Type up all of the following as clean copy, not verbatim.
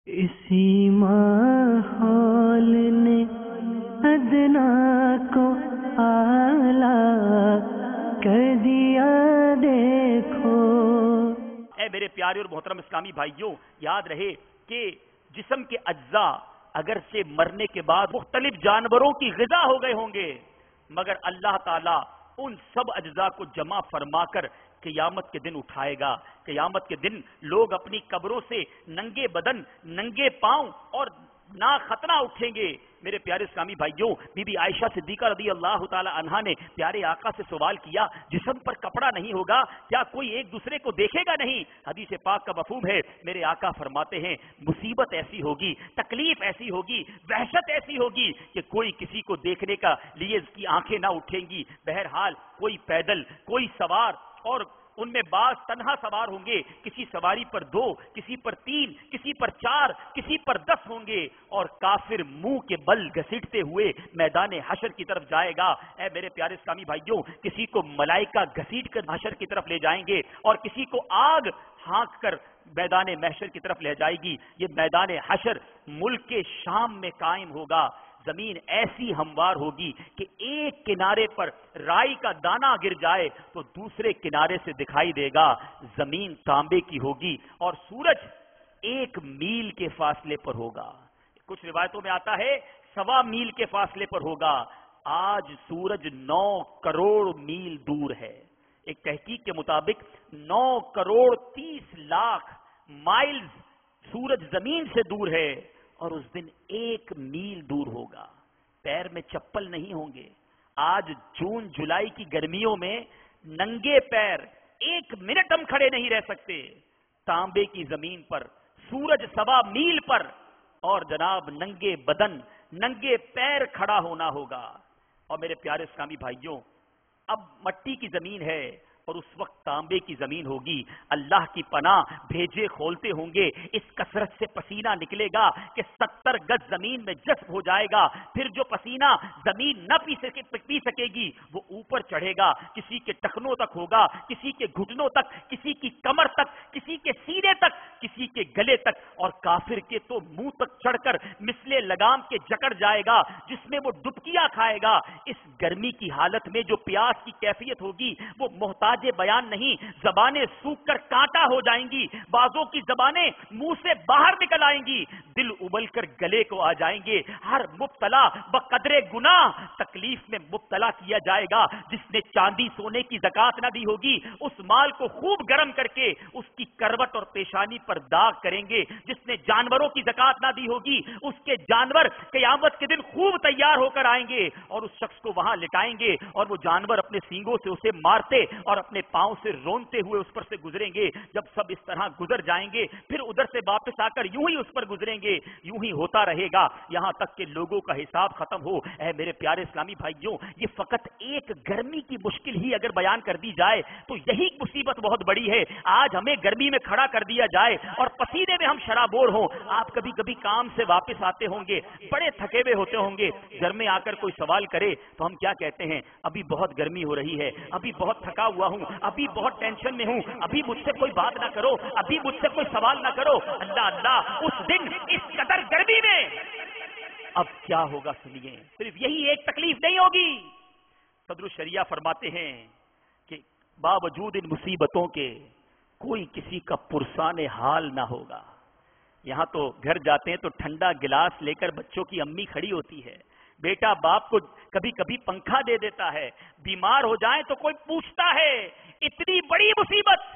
اسی ماحول نے ادنا کو اعلیٰ کر دیا دیکھو۔ اے میرے پیارے اور محترم اسلامی بھائیوں، یاد رہے کہ جسم کے اجزاء اگرچہ مرنے کے بعد مختلف جانوروں کی غذا ہو گئے ہوں گے، مگر اللہ تعالیٰ ان سب اجزاء کو جمع فرما کر قیامت کے دن اٹھائے گا۔ قیامت کے دن لوگ اپنی قبروں سے ننگے بدن، ننگے پاؤں اور نا ختنہ اٹھیں گے۔ میرے پیارے اسلامی بھائیوں، بی بی عائشہ صدیقہ رضی اللہ تعالی عنہا نے پیارے آقا سے سوال کیا، جسم پر کپڑا نہیں ہوگا کیا کوئی ایک دوسرے کو دیکھے گا نہیں؟ حدیث پاک کا مفہوم ہے، میرے آقا فرماتے ہیں مصیبت ایسی ہوگی، تکلیف ایسی ہوگی، وحشت ایسی ہوگی کہ کوئی کسی کو دیکھنے کا لیے اس کی آنکھیں نہ اٹھیں گی۔ بہرحال کوئی پیدل، کوئی سوار، اور ان میں بعض تنہا سوار ہوں گے، کسی سواری پر 2، کسی پر 3، کسی پر 4، کسی پر 10 ہوں گے، اور کافر منہ کے بل گھسیٹتے ہوئے میدان حشر کی طرف جائے گا۔ اے میرے پیارے اسلامی بھائیوں، کسی کو ملائکہ گھسیٹ کر حشر کی طرف لے جائیں گے اور کسی کو آگ ہانک کر میدان محشر کی طرف لے جائے گی۔ یہ میدان حشر ملک کے شام میں قائم ہوگا۔ زمین ایسی ہموار ہوگی کہ ایک کنارے پر رائی کا دانہ گر جائے تو دوسرے کنارے سے دکھائی دے گا۔ زمین تانبے کی ہوگی اور سورج 1 میل کے فاصلے پر ہوگا۔ کچھ روایتوں میں آتا ہے 1.25 میل کے فاصلے پر ہوگا۔ آج سورج 9 کروڑ میل دور ہے۔ ایک تحقیق کے مطابق 9 کروڑ 30 لاکھ مائلز سورج زمین سے دور ہے، اور اس دن 1 میل دور ہوگا۔ پیر میں چپل نہیں ہوں گے۔ آج جون جولائی کی گرمیوں میں ننگے پیر 1 منٹ ہم کھڑے نہیں رہ سکتے۔ تانبے کی زمین پر، سورج 1.25 میل پر، اور جناب ننگے بدن، ننگے پیر کھڑا ہونا ہوگا۔ اور میرے پیارے اسلامی بھائیوں، اب مٹی کی زمین ہے اور اس وقت تانبے کی زمین ہوگی۔ اللہ کی پناہ بھیجے کھولتے ہوں گے، اس کثرت سے پسینہ نکلے گا کہ 70 گز زمین میں جذب ہو جائے گا۔ پھر جو پسینہ زمین نہ پی سکے گی وہ اوپر چڑھے گا، کسی کے ٹخنوں تک ہوگا، کسی کے گھٹنوں تک، کسی کی کمر تک، کسی کے سینے تک، کسی کے گلے تک، اور کافر کے تو منہ تک چڑھ کر مثل لگام کے جکڑ جائے گا، جس میں وہ ڈبکیاں کھائے گا۔ اس گرمی کی حالت میں جو پیاس کی کیفیت ہوگی وہ محتاج بیان نہیں، زبانیں سوکھ کر کانٹا ہو جائیں گی، بعضوں کی زبانیں منہ سے باہر نکل آئیں گی، دل ابل کر گلے کو آ جائیں گے۔ ہر مبتلا بقدر گناہ تکلیف میں مبتلا کیا جائے گا۔ جس نے چاندی سونے کی زکات نہ دی ہوگی، اس مال کو خوب گرم کر کے اس کی کروٹ اور پیشانی پر داغ کریں گے۔ جس نے جانوروں کی زکات نہ دی ہوگی، اس کے جانور قیامت کے دن خوب تیار ہو کر آئیں گے اور اس شخص کو وہاں لٹائیں گے، اور وہ جانور اپنے سینگوں سے اسے مارتے اور اپنے پاؤں سے رونتے ہوئے اس پر سے گزریں گے۔ جب سب اس طرح گزر جائیں گے، پھر ادھر سے واپس آ کر یوں ہی اس پر گزریں گے، یوں ہی ہوتا رہے گا یہاں تک کہ لوگوں کا حساب ختم ہو۔ اے میرے پیارے اسلامی بھائیوں، یہ فقط ایک گرمی کی مشکل ہی اگر بیان کر دی جائے تو یہی مصیبت بہت بڑی ہے۔ آج ہمیں گرمی میں کھڑا کر دیا جائے اور پسینے میں ہم شرابور ہوں۔ آپ کبھی کبھی کام سے واپس آتے ہوں گے، بڑے تھکے ہوئے ہوتے ہوں گے، گھر میں آ کر کوئی سوال کرے تو ہم کیا کہتے ہیں؟ ابھی بہت گرمی ہو رہی ہے، ابھی بہت تھکا ہوا ہوں، ابھی بہت ٹینشن میں ہوں، ابھی مجھ سے کوئی بات نہ کرو، ابھی مجھ سے کوئی سوال نہ کرو۔ اللہ اللہ، اس دن اس قدر گرمی میں اب کیا ہوگا سنیے۔ صرف یہی ایک تکلیف نہیں ہوگی، صدر الشریعہ فرماتے ہیں کہ باوجود ان مصیبتوں کے کوئی کسی کا پرسان حال نہ ہوگا۔ یہاں تو گھر جاتے ہیں تو ٹھنڈا گلاس لے کر بچوں کی امی کھڑی ہوتی ہے، بیٹا باپ کو کبھی کبھی پنکھا دے دیتا ہے، بیمار ہو جائیں تو کوئی پوچھتا ہے۔ اتنی بڑی مصیبت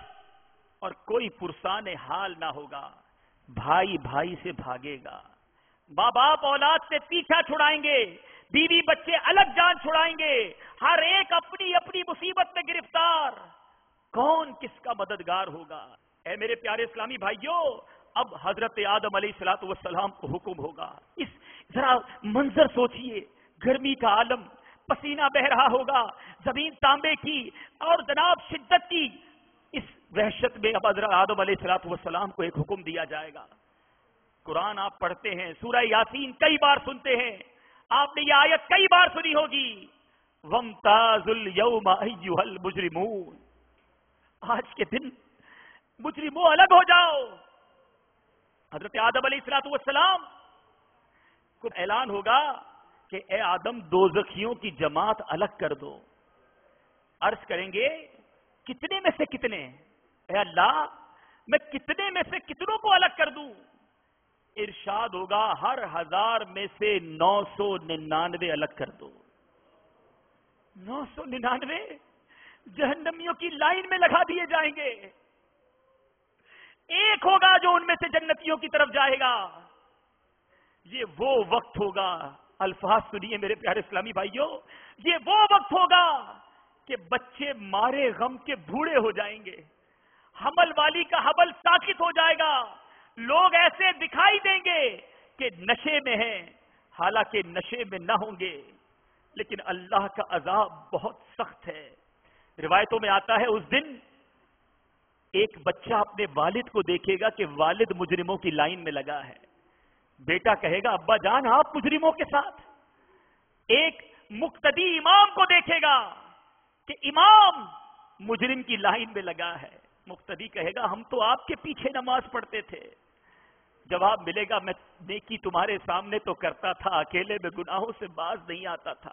اور کوئی پرسان حال نہ ہوگا۔ بھائی بھائی سے بھاگے گا، ماں باپ اولاد سے پیچھا چھڑائیں گے، بیوی بچے الگ جان چھڑائیں گے، ہر ایک اپنی اپنی مصیبت میں گرفتار۔ کون کس کا مددگار ہوگا؟ اے میرے پیارے اسلامی بھائیوں، اب حضرت آدم علیہ الصلوۃ والسلام کو حکم ہوگا۔ اس ذرا منظر سوچئے، گرمی کا عالم، پسینہ بہ رہا ہوگا، زمین تانبے کی اور جناب شدت کی اس وحشت میں اب حضرت آدم علیہ الصلوۃ والسلام کو ایک حکم دیا جائے گا۔ قرآن آپ پڑھتے ہیں، سورہ یاسین کئی بار سنتے ہیں، آپ نے یہ آیت کئی بار سنی ہوگی، وَامْتَازُوا الْيَوْمَ أَيُّهَا الْمُجْرِمُونَ، آج کے دن مجرموں الگ ہو جاؤ۔ حضرت آدم علیہ السلام کو اعلان ہوگا کہ اے آدم دوزخیوں کی جماعت الگ کر دو. عرض کریں گے کتنے میں سے کتنے؟ اے اللہ میں کتنے میں سے کتنوں کو الگ کر دوں؟ ارشاد ہوگا ہر 1000 میں سے 999 الگ کر دو. 999 جہنمیوں کی لائن میں لگا دیے جائیں گے. ایک ہوگا جو ان میں سے جنتیوں کی طرف جائے گا. یہ وہ وقت ہوگا، الفاظ سنیے میرے پیارے اسلامی بھائیوں، یہ وہ وقت ہوگا کہ بچے مارے غم کے بوڑھے ہو جائیں گے، حمل والی کا حمل ساکت ہو جائے گا، لوگ ایسے دکھائی دیں گے کہ نشے میں ہیں حالانکہ نشے میں نہ ہوں گے. لیکن اللہ کا عذاب بہت سخت ہے. روایتوں میں آتا ہے اس دن ایک بچہ اپنے والد کو دیکھے گا کہ والد مجرموں کی لائن میں لگا ہے. بیٹا کہے گا ابا جان آپ مجرموں کے ساتھ. ایک مقتدی امام کو دیکھے گا کہ امام مجرم کی لائن میں لگا ہے. مقتدی کہے گا ہم تو آپ کے پیچھے نماز پڑھتے تھے. جواب ملے گا میں نیکی تمہارے سامنے تو کرتا تھا، اکیلے میں گناہوں سے باز نہیں آتا تھا.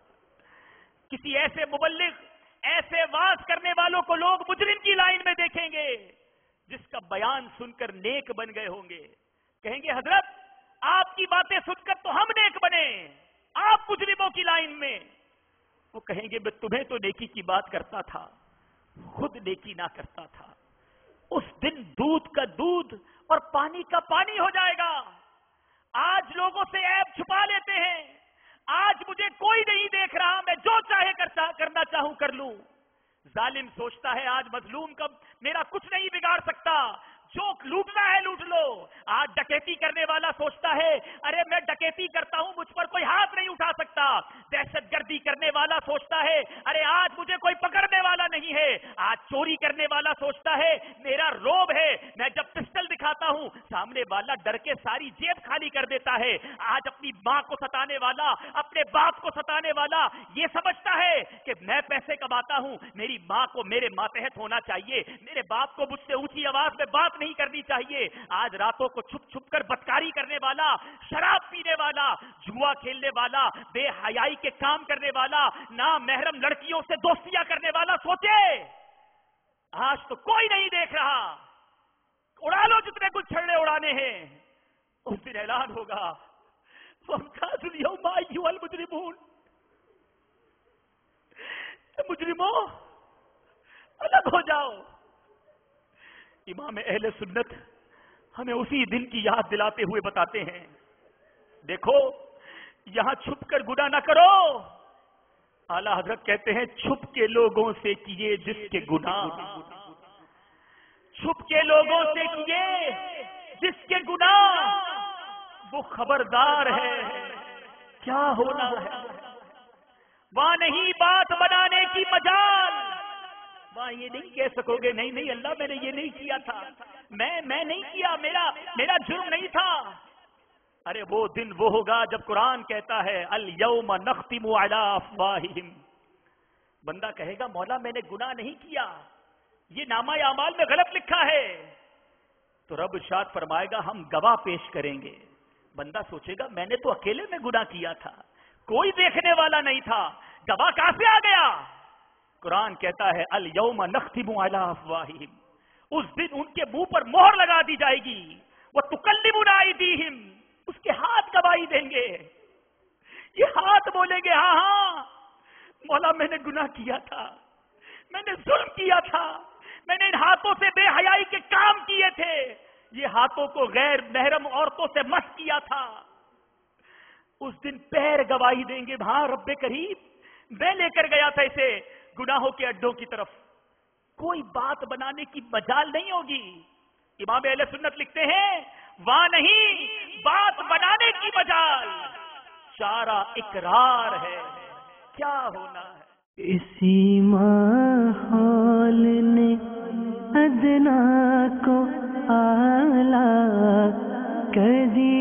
کسی ایسے مبلغ، ایسے واز کرنے والوں کو لوگ مجرم کی لائن میں دیکھیں گے جس کا بیان سن کر نیک بن گئے ہوں گے. کہیں گے حضرت آپ کی باتیں سن کر تو ہم نیک بنے، آپ مجرموں کی لائن میں. وہ کہیں گے میں تمہیں تو نیکی کی بات کرتا تھا، خود نیکی نہ کرتا تھا. اس دن دودھ کا دودھ اور پانی کا پانی ہو جائے گا. آج لوگوں سے عیب چھپا لیتے ہیں، آج مجھے کوئی نہیں دیکھ رہا، میں جو چاہے کرنا چاہوں کر لوں. ظالم سوچتا ہے آج مظلوم کا میرا کچھ نہیں بگاڑ سکتا، جو لوٹنا ہے لوٹ لو. آج ڈکیتی کرنے والا سوچتا ہے ارے میں ڈکیتی کرتا ہوں مجھ پر کوئی ہاتھ نہیں اٹھا سکتا. دہشت گردی کرنے والا سوچتا ہے ارے آج مجھے کوئی پکڑنے والا نہیں ہے. آج چوری کرنے والا سوچتا ہے میرا روب ہے، میں جب پسٹل دکھاتا ہوں سامنے والا ڈر کے ساری جیب خالی کر دیتا ہے. آج اپنی ماں کو ستانے والا، اپنے باپ کو ستانے والا یہ سمجھتا ہے کہ میں پیسے کماتا ہوں، میری ماں کو میرے ماتحت ہونا چاہیے، میرے باپ کو مجھ سے اونچی آواز میں بات نہیں کرنی چاہیے. آج راتوں کو چھپ چھپ کر بدکاری کرنے والا، شراب پینے والا، جوا کھیلنے والا، بے حیائی کے کام کرنے والا، نامحرم لڑکیوں سے دوستیاں کرنے والا سوچے آج تو کوئی نہیں دیکھ رہا، اڑا لو جتنے کچھ چھڑے اڑانے ہیں. اس دن اعلان ہوگا وَامْتَازُوا الْيَوْمَ أَيُّهَا الْمُجْرِمُونَ، مجرموں الگ ہو جاؤ. امام اہل سنت ہمیں اسی دن کی یاد دلاتے ہوئے بتاتے ہیں دیکھو یہاں چھپ کر گناہ نہ کرو. اعلی حضرت کہتے ہیں چھپ کے لوگوں سے کیے جس کے گناہ، چھپ کے لوگوں سے کیے جس کے گناہ وہ خبردار ہے کیا ہونا ہے. وہاں نہیں بات بنانے کی مجال، وہاں یہ نہیں کہہ سکو گے نہیں نہیں اللہ میں نے یہ نہیں کیا تھا، میں نہیں کیا، میرا جرم نہیں تھا. ارے وہ دن وہ ہوگا جب قرآن کہتا ہے الیوم نختم علی افواہہم. بندہ کہے گا مولا میں نے گناہ نہیں کیا، یہ نامہ اعمال میں غلط لکھا ہے. تو رب ارشاد فرمائے گا ہم گواہ پیش کریں گے. بندہ سوچے گا میں نے تو اکیلے میں گناہ کیا تھا، کوئی دیکھنے والا نہیں تھا، گواہ کہاں سے آ گیا؟ قرآن کہتا ہے الیوم نختم علی افواہہم، اس دن ان کے منہ پر مہر لگا دی جائے گی. وتکلمنا ایدیہم، اس کے ہاتھ گواہی دیں گے. یہ ہاتھ بولیں گے ہاں ہاں مولا میں نے گناہ کیا تھا، میں نے ظلم کیا تھا، میں نے ان ہاتھوں سے بے حیائی کے کام کیے تھے، یہ ہاتھوں کو غیر محرم عورتوں سے مس کیا تھا. اس دن پیر گواہی دیں گے ہاں رب کریم میں لے کر گیا تھا اسے گناہوں کے اڈوں کی طرف. کوئی بات بنانے کی مجال نہیں ہوگی. امام اہل سنت لکھتے ہیں وہاں نہیں بات بنانے کی مجال، چارہ اقرار ہے کیا ہونا ہے. اسی ماحول نے ادنا کو اعلیٰ کر دیا.